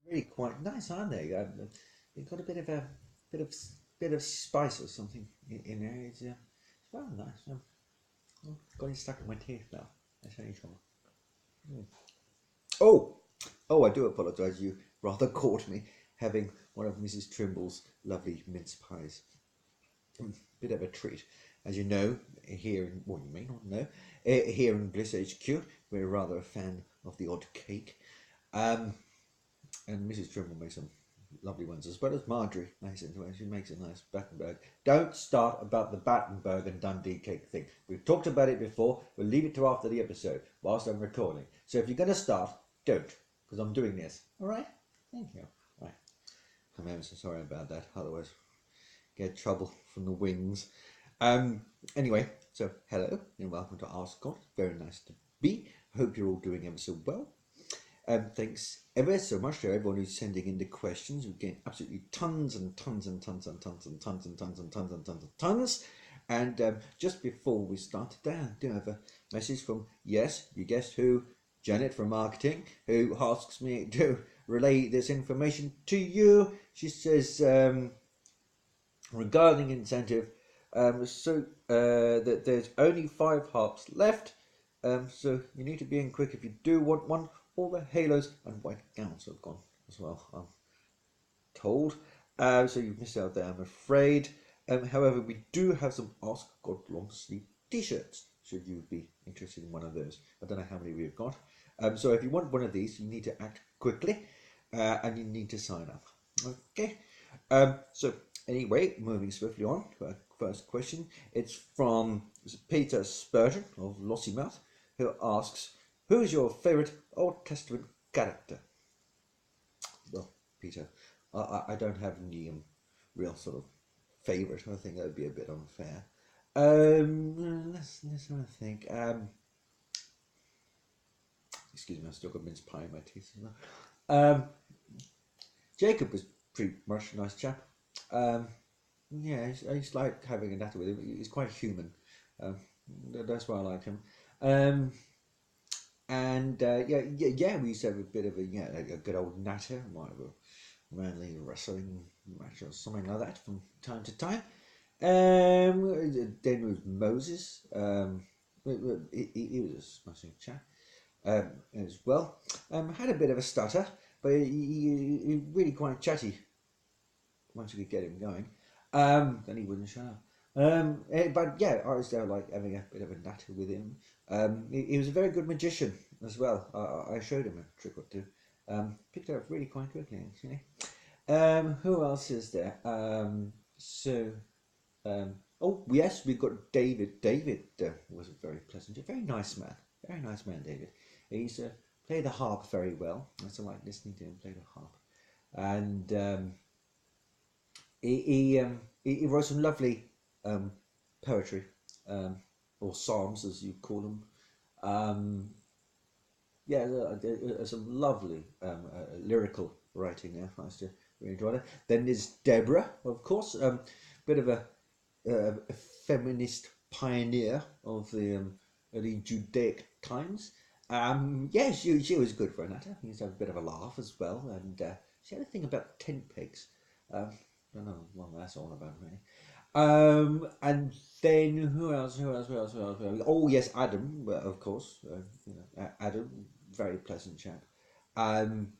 Really quite nice, aren't they? They've got a bit of bit of spice or something in there. It's very nice. Got it stuck in my teeth now. That's any trouble. Mm. Oh, oh! I do apologise. You rather caught me having one of Mrs. Trimble's lovely mince pies. Bit of a treat, as you know. Here, well, you may not know. Here in Bliss HQ, we're rather a fan of the odd cake. Um, and Mrs. Trimble makes some lovely ones, as well as Marjorie makes it. She makes a nice Battenberg. Don't start about the Battenberg and Dundee cake thing. We've talked about it before. We'll leave it to after the episode, whilst I'm recording. So if you're going to start, don't, because I'm doing this. All right? Thank you. Right. I'm ever so sorry about that. Otherwise, get trouble from the wings. Anyway, so hello and welcome to Ask God. Very nice to be. Hope you're all doing ever so well. Thanks ever so much to everyone who's sending in the questions. We're getting absolutely tons and tons and tons and tons and tons and tons and tons and tons and tons. And just before we start, I do have a message from, yes, you guessed who, Janet from marketing, who asks me to relay this information to you. She says, regarding incentive, that there's only 5 harps left, so you need to be in quick if you do want one. All the halos and white gowns have gone as well, I'm told. So you've missed out there, I'm afraid. However, we do have some Ask God long sleeve t-shirts, should you be interested in one of those. I don't know how many we've got. So if you want one of these, you need to act quickly, and you need to sign up. Okay. So anyway, moving swiftly on to our first question. It's from Peter Spurgeon of Lossiemouth, who asks, who is your favourite Old Testament character? Well, Peter, I don't have any real sort of favourite. I think that would be a bit unfair. Let's have a think. Excuse me, I've still got mince pie in my teeth. Jacob was pretty much a nice chap. Yeah, I used to like having a natter with him. He's quite human. That's why I like him. Yeah, we used to have a bit of a good old natter, might have a manly wrestling match or something like that from time to time. Then with Moses, he was a smashing chap as well. Had a bit of a stutter, but he really quite chatty once you could get him going. Then he wouldn't shut up. But yeah, I was there like having a bit of a natter with him. He was a very good magician as well. I showed him a trick or two. Picked it up really quite quickly, actually. Who else is there? Oh yes, we've got David. David was a very pleasant, a very nice man. Very nice man, David. He used to play the harp very well. I used to like listening to him play the harp. And he wrote some lovely poetry, or psalms as you call them. Yeah, some lovely lyrical writing there. I used to really enjoy it. Then there's Deborah, of course, bit of a feminist pioneer of the early Judaic times. Yeah, she was good for an actor. She used to have a bit of a laugh as well, and she had a thing about tent pegs. I don't know what that's all about, really. And then who else? Oh yes, Adam, of course. Adam, very pleasant chap.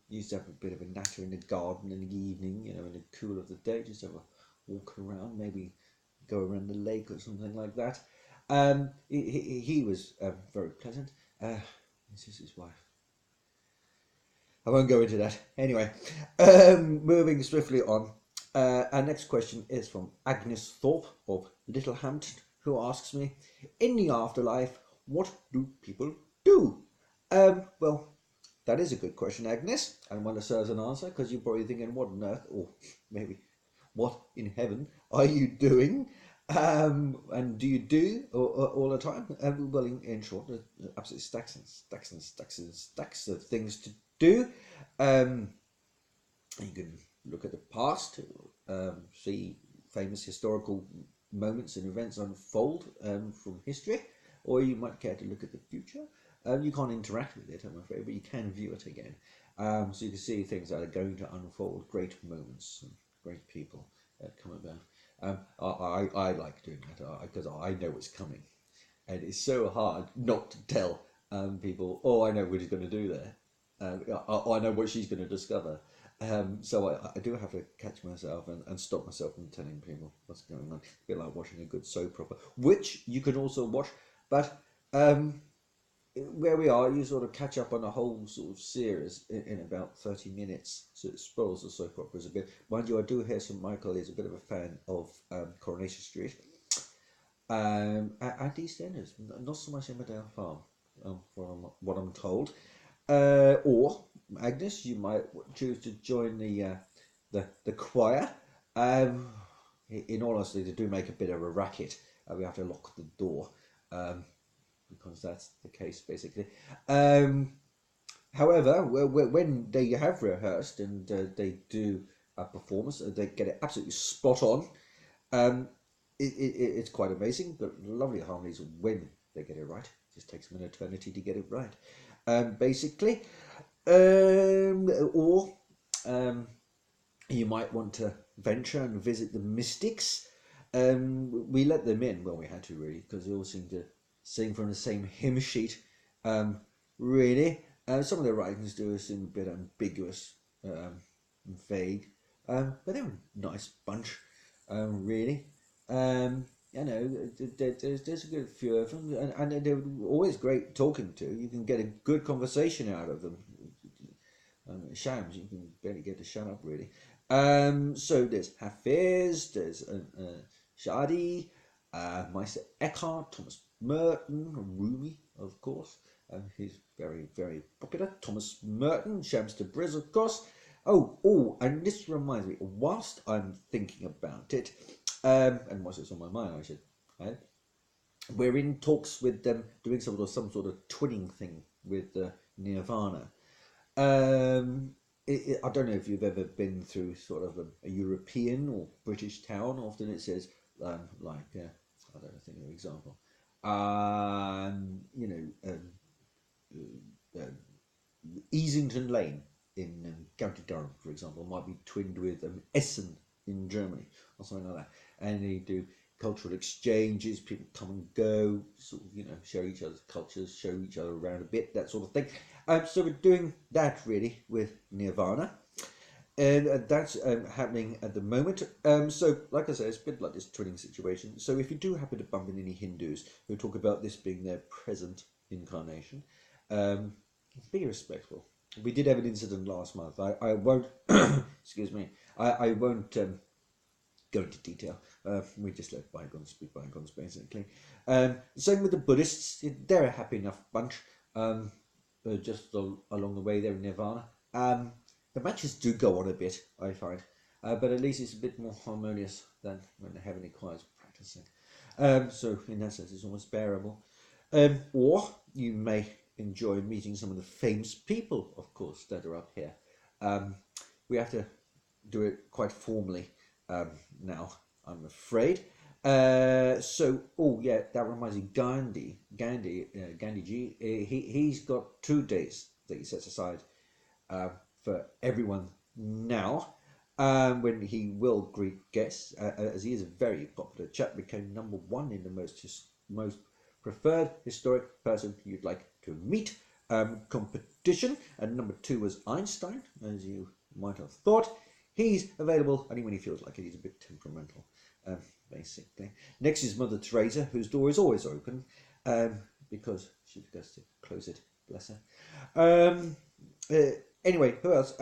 Used to have a bit of a natter in the garden in the evening, in the cool of the day, just have a walk around, maybe go around the lake or something like that. He was very pleasant. This is his wife. I won't go into that. Anyway, moving swiftly on. Our next question is from Agnes Thorpe of Littlehampton, who asks me, in the afterlife, what do people do? Well, that is a good question, Agnes, and one that serves an answer, because you're probably thinking, what on earth, or maybe, what in heaven are you doing? And do you do all the time? Well, in short, there's absolutely stacks and stacks and stacks and stacks of things to do. You can look at the past, see famous historical moments and events unfold from history, or you might care to look at the future. You can't interact with it, I'm afraid, but you can view it again. So you can see things that are going to unfold, great moments and great people that come about. I like doing that because I know what's coming, and it's so hard not to tell people. Oh, I know what he's going to do there. I know what she's going to discover. So I do have to catch myself and stop myself from telling people what's going on. A bit like watching a good soap opera, which you can also watch, but where we are, you sort of catch up on a whole sort of series in about 30 minutes, so it spoils the soap operas a bit. Mind you, I do hear some Michael is a bit of a fan of Coronation Street and EastEnders, not so much Emmerdale Farm, what I'm told. Or Agnes, you might choose to join the choir. In all honesty, they do make a bit of a racket. We have to lock the door. Because that's the case basically. However, when they have rehearsed and they do a performance, they get it absolutely spot on. Um, it's quite amazing, but lovely harmonies when they get it right. It just takes them an eternity to get it right. Basically, or you might want to venture and visit the Mystics. We let them in, well, we had to really, because they all seem to sing from the same hymn sheet. Really, some of their writings do seem a bit ambiguous, vague, but they're a nice bunch, really. You know, there's a good few of them, and they're always great talking to. You can get a good conversation out of them. Shams, you can barely get to shut up, really. So there's Hafiz, there's Shadi, Meister Eckhart, Thomas Merton, Rumi, of course. He's very, very popular. Thomas Merton, Shams Tabriz, of course. Oh, and this reminds me, whilst I'm thinking about it, and whilst it's on my mind, I should add, we're in talks with them doing some sort of twinning thing with Nirvana. Um, I don't know if you've ever been through sort of a European or British town. Often it says I don't know, think of an example. You know, Easington Lane in County Durham, for example, might be twinned with Essen in Germany or something like that, and they do cultural exchanges. People come and go, sort of, you know, show each other's cultures, show each other around a bit, that sort of thing. So we're doing that really with Nirvana, and that's happening at the moment. So, like I said, it's a bit like this twinning situation. So, if you do happen to bump into any Hindus who talk about this being their present incarnation, um, be respectful. We did have an incident last month. I won't, excuse me, I won't go into detail. We just let bygones be bygones, basically. Same with the Buddhists. They're a happy enough bunch. Just along the way there in Nirvana. The matches do go on a bit, I find. But at least it's a bit more harmonious than when the heavenly choirs practicing. So in that sense, it's almost bearable. Or you may enjoy meeting some of the famous people, of course, that are up here. We have to do it quite formally now, I'm afraid. Oh yeah, that reminds me, Gandhiji, he's got 2 days that he sets aside for everyone now, when he will greet guests, as he is a very popular chap, became #1 in the most preferred historic person you'd like to meet competition, and #2 was Einstein, as you might have thought. He's available only when he feels like it. He's a bit temperamental, basically. Next is Mother Teresa, whose door is always open, because she forgets to close it, bless her. Anyway, who else?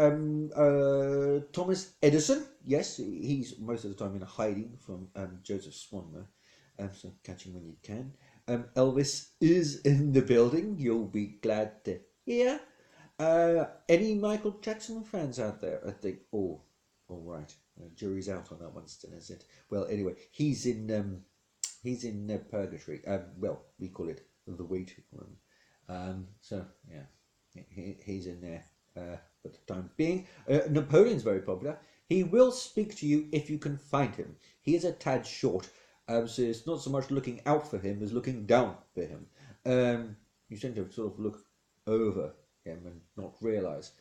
Thomas Edison. Yes, he's most of the time in hiding from Joseph Swan, so catch him when you can. Elvis is in the building. You'll be glad to hear. Any Michael Jackson fans out there? I think. Oh, all right. Jury's out on that one still, is it? Well, anyway, he's in purgatory. Well, we call it the waiting room. So yeah, he's in there for the time being. Napoleon's very popular. He will speak to you if you can find him. He is a tad short, so it's not so much looking out for him as looking down for him. You tend to sort of look over him and not realise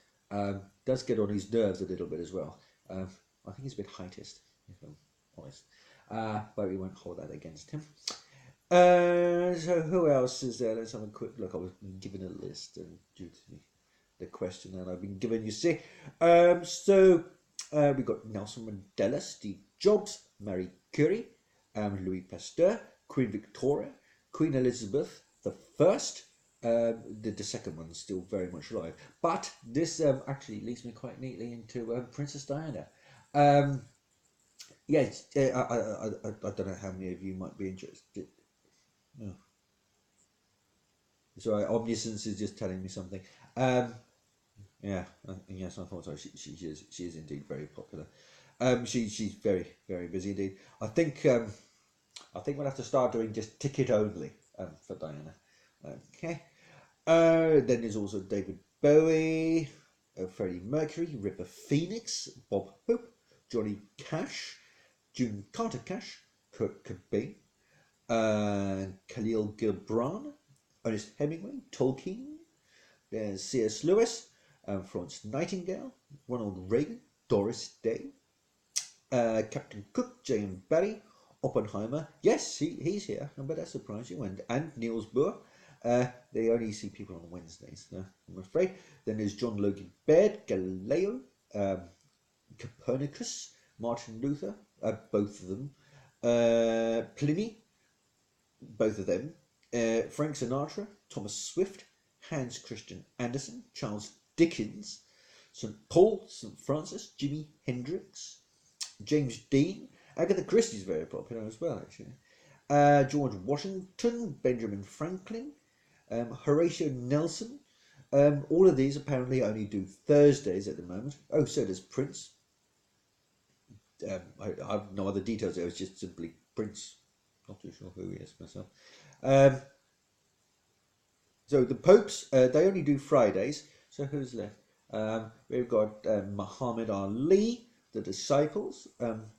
Does get on his nerves a little bit as well. I think he's a bit heightist, if I'm honest. But we won't hold that against him. So who else is there? Let's have a quick look. I was given a list due to the question that I've been given, you see. We've got Nelson Mandela, Steve Jobs, Marie Curie, Louis Pasteur, Queen Victoria, Queen Elizabeth the First. The second one's still very much alive. But this actually leads me quite neatly into Princess Diana. Yes, I don't know how many of you might be interested. Oh. Sorry, Omniscience is just telling me something. Yeah, yes, I thought so. She is indeed very popular. She's very very busy indeed. I think we'll have to start doing just ticket only for Diana. Okay. Then there's also David Bowie, Freddie Mercury, Ripper Phoenix, Bob Hope, Johnny Cash, June Carter Cash, Kurt Cobain, Khalil Gibran, Ernest Hemingway, Tolkien, there's C.S. Lewis, Florence Nightingale, Ronald Reagan, Doris Day, Captain Cook, J.M. Barrie, Oppenheimer. Yes, he's here, but that surprised you. And Niels Bohr. They only see people on Wednesdays, I'm afraid. Then there's John Logan Baird, Galileo, Copernicus, Martin Luther, both of them, Pliny, both of them, Frank Sinatra, Thomas Swift, Hans Christian Andersen, Charles Dickens, St. Paul, St. Francis, Jimi Hendrix, James Dean, Agatha Christie is very popular as well, actually. George Washington, Benjamin Franklin, Horatio Nelson. All of these apparently only do Thursdays at the moment. Oh, so does Prince. I have no other details. It was just simply Prince. Not too sure who he is myself. So the popes, they only do Fridays. So who's left? We've got Muhammad Ali, the Disciples,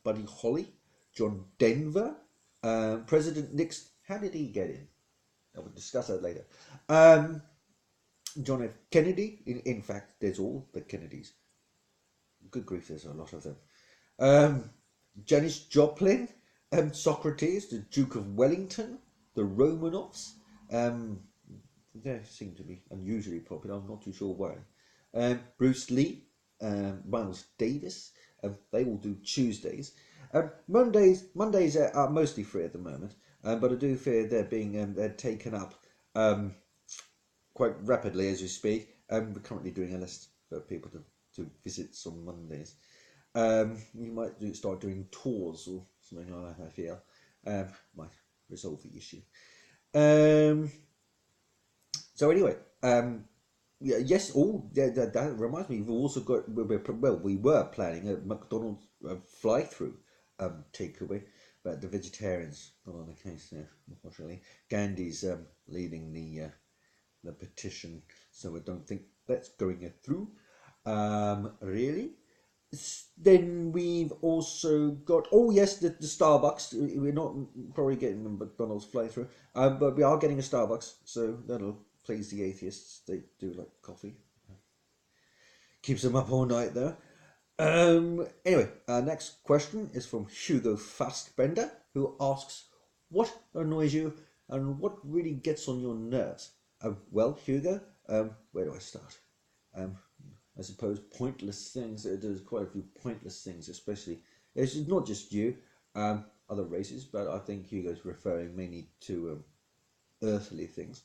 Buddy Holly, John Denver, President Nixon. How did he get in? I will discuss that later. John F. Kennedy. In fact, there's all the Kennedys. Good grief, there's a lot of them. Janis Joplin, Socrates, the Duke of Wellington, the Romanovs. They seem to be unusually popular. I'm not too sure why. Bruce Lee, Miles Davis. They all do Tuesdays. Mondays are mostly free at the moment, but I do fear they're taken up quite rapidly as we speak. We're currently doing a list for people to visit on Mondays. You might start doing tours or something like that, I feel. Might resolve the issue. So anyway, yeah, yes. That reminds me. We've also got. We were planning a McDonald's fly-through takeaway, but the vegetarians not on the case there, unfortunately. Gandhi's leading the petition, so I don't think that's going through. Really. Then we've also got, oh yes, the Starbucks. We're not probably getting the McDonald's fly-through, but we are getting a Starbucks, so that'll please the atheists. They do like coffee. Keeps them up all night though. Anyway, our next question is from Hugo Fastbender, who asks, what annoys you and what really gets on your nerves? Well, Hugo, where do I start? I suppose pointless things. There's quite a few pointless things, especially. It's not just you, other races, but I think Hugo's referring mainly to earthly things.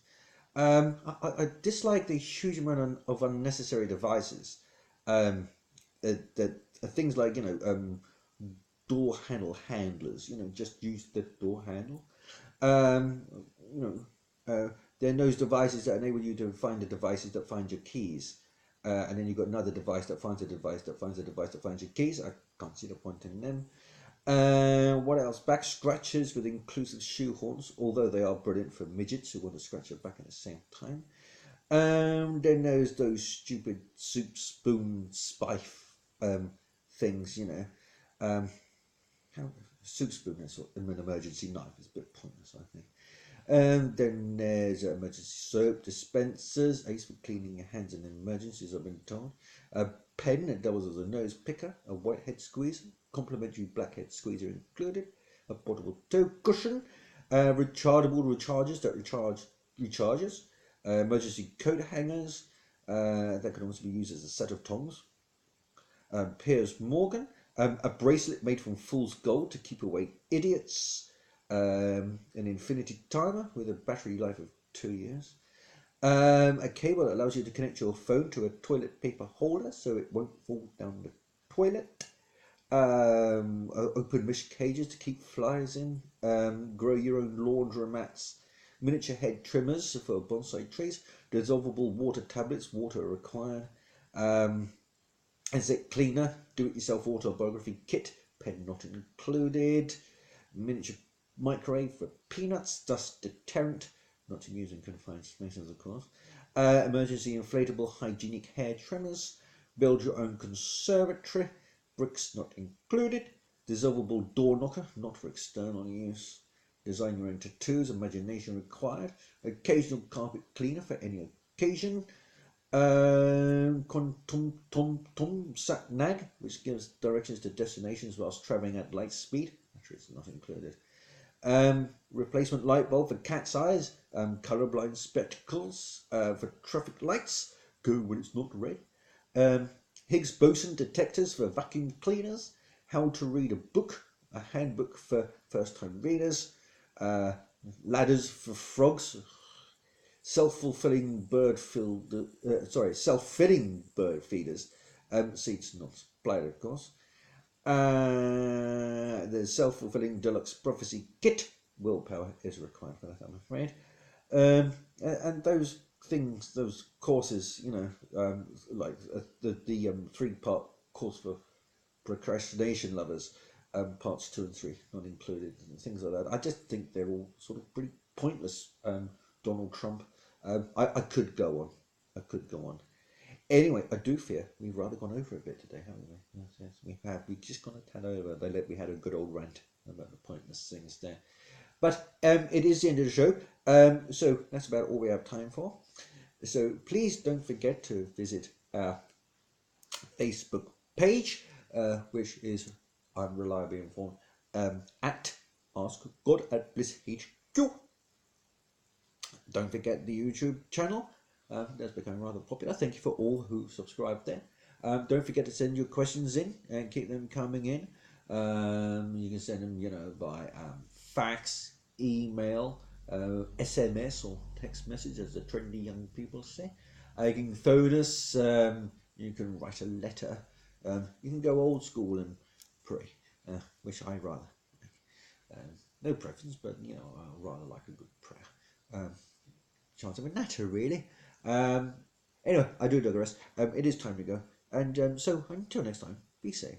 I dislike the huge amount of unnecessary devices. That things like door handle handlers. Just use the door handle. Um, you then those devices that enable you to find the devices that find your keys. And then you've got another device that finds a device that finds a device that finds your keys. I can't see the point in them. What else? Back scratchers with inclusive shoehorns, although they are brilliant for midgets who want to scratch their back at the same time. Then there's those stupid soup spoon spife things, soup spoon is an emergency knife is a bit pointless, I think. Then there's emergency soap dispensers, ace for cleaning your hands in emergencies, I've been told. A pen that doubles as a nose picker, a whitehead squeezer, complimentary blackhead squeezer included, a portable toe cushion, rechargeable rechargers that recharges, emergency coat hangers that can also be used as a set of tongs. Piers Morgan, a bracelet made from fool's gold to keep away idiots, an infinity timer with a battery life of 2 years, a cable that allows you to connect your phone to a toilet paper holder so it won't fall down the toilet, open mesh cages to keep flies in, grow your own laundromats, miniature head trimmers for bonsai trees, dissolvable water tablets, water required, insect cleaner, do-it-yourself autobiography kit, pen not included, miniature microwave for peanuts, dust deterrent, not to use in confined spaces, of course, emergency inflatable hygienic hair trimmers, build your own conservatory, bricks not included, dissolvable door knocker, not for external use, design your own tattoos, imagination required, occasional carpet cleaner for any occasion, sat nag, which gives directions to destinations whilst travelling at light speed, actually it's not included. Replacement light bulb for cat's eyes, colourblind spectacles for traffic lights, go when it's not red, Higgs boson detectors for vacuum cleaners, how to read a book, a handbook for first-time readers, ladders for frogs, self-filling bird feeders, seeds not supplied, of course. The self-fulfilling deluxe prophecy kit, willpower is required for that, I'm afraid. And those things, those courses, you know, like the 3-part course for procrastination lovers, parts 2 and 3 not included, and things like that. I just think they're all sort of pretty pointless. Donald Trump. I could go on. I could go on. Anyway, I do fear we've rather gone over a bit today, haven't we? Yes, we have. We've just gone a tad over. We had a good old rant about the pointless things there. But it is the end of the show. So that's about all we have time for. So please don't forget to visit our Facebook page, which is, I'm reliably informed, at Ask God at Bliss HQ. Don't forget the YouTube channel. That's becoming rather popular. Thank you for all who subscribed there. Don't forget to send your questions in and keep them coming in. You can send them, you know, by fax, email, SMS, or text message, as the trendy young people say. You can phone us. You can write a letter. You can go old school and pray, which I rather like. No preference, but you know, I rather like a good prayer. Chance of a natter, really. Anyway, I do digress. It is time to go, and so until next time, be safe.